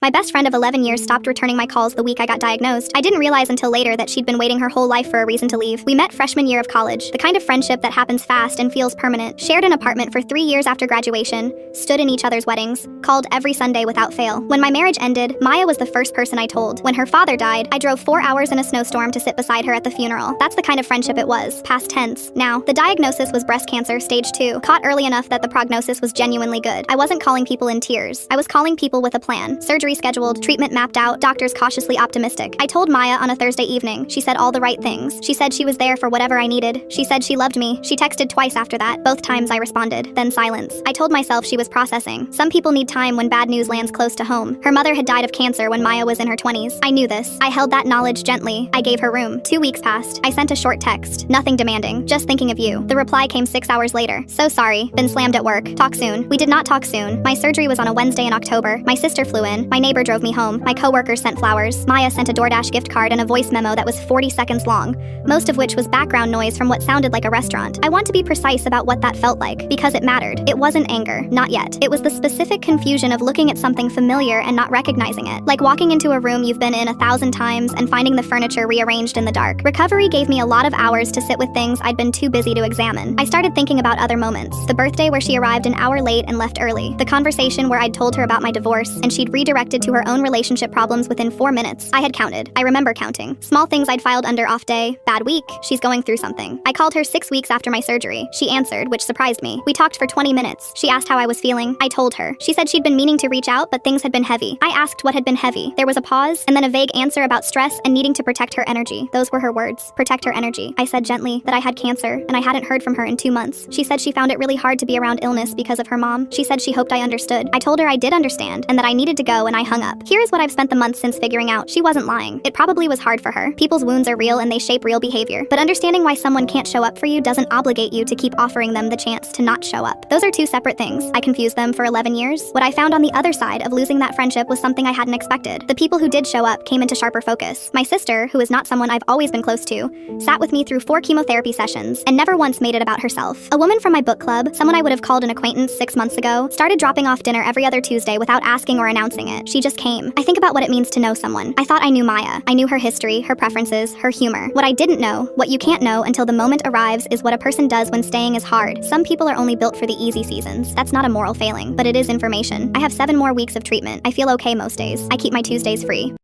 My best friend of 11 years stopped returning my calls the week I got diagnosed. I didn't realize until later that she'd been waiting her whole life for a reason to leave. We met freshman year of college, the kind of friendship that happens fast and feels permanent. Shared an apartment for 3 years after graduation, stood in each other's weddings, called every Sunday without fail. When my marriage ended, Maya was the first person I told. When her father died, I drove 4 hours in a snowstorm to sit beside her at the funeral. That's the kind of friendship it was, past tense. Now, the diagnosis was breast cancer, stage 2, caught early enough that the prognosis was genuinely good. I wasn't calling people in tears. I was calling people with a plan. Surgery scheduled, treatment mapped out, doctors cautiously optimistic. I told Maya on a Thursday evening. She said all the right things. She said she was there for whatever I needed. She said she loved me. She texted twice after that. Both times I responded. Then silence. I told myself she was processing. Some people need time when bad news lands close to home. Her mother had died of cancer when Maya was in her 20s. I knew this. I held that knowledge gently. I gave her room. 2 weeks passed. I sent a short text. Nothing demanding. Just thinking of you. The reply came 6 hours later. So sorry. Been slammed at work. Talk soon. We did not talk soon. My surgery was on a Wednesday in October. My sister flew in. My neighbor drove me home. My coworkers sent flowers. Maya sent a DoorDash gift card and a voice memo that was 40 seconds long, most of which was background noise from what sounded like a restaurant. I want to be precise about what that felt like, because it mattered. It wasn't anger. Not yet. It was the specific confusion of looking at something familiar and not recognizing it. Like walking into a room you've been in 1,000 times and finding the furniture rearranged in the dark. Recovery gave me a lot of hours to sit with things I'd been too busy to examine. I started thinking about other moments. The birthday where she arrived an hour late and left early. The conversation where I'd told her about my divorce and she'd redirected to her own relationship problems within 4 minutes. I had counted. I remember counting. Small things I'd filed under: off day, bad week, she's going through something. I called her 6 weeks after my surgery. She answered, which surprised me. We talked for 20 minutes. She asked how I was feeling. I told her. She said she'd been meaning to reach out, but things had been heavy. I asked what had been heavy. There was a pause, and then a vague answer about stress and needing to protect her energy. Those were her words. Protect her energy. I said gently that I had cancer, and I hadn't heard from her in 2 months. She said she found it really hard to be around illness because of her mom. She said she hoped I understood. I told her I did understand, and that I needed to go, and I hung up. Here is what I've spent the months since figuring out. She wasn't lying. It probably was hard for her. People's wounds are real and they shape real behavior. But understanding why someone can't show up for you doesn't obligate you to keep offering them the chance to not show up. Those are two separate things. I confused them for 11 years. What I found on the other side of losing that friendship was something I hadn't expected. The people who did show up came into sharper focus. My sister, who is not someone I've always been close to, sat with me through 4 chemotherapy sessions and never once made it about herself. A woman from my book club, someone I would have called an acquaintance 6 months ago, started dropping off dinner every other Tuesday without asking or announcing it. She just came. I think about what it means to know someone. I thought I knew Maya. I knew her history, her preferences, her humor. What I didn't know, what you can't know until the moment arrives, is what a person does when staying is hard. Some people are only built for the easy seasons. That's not a moral failing, but it is information. I have 7 more weeks of treatment. I feel okay most days. I keep my Tuesdays free.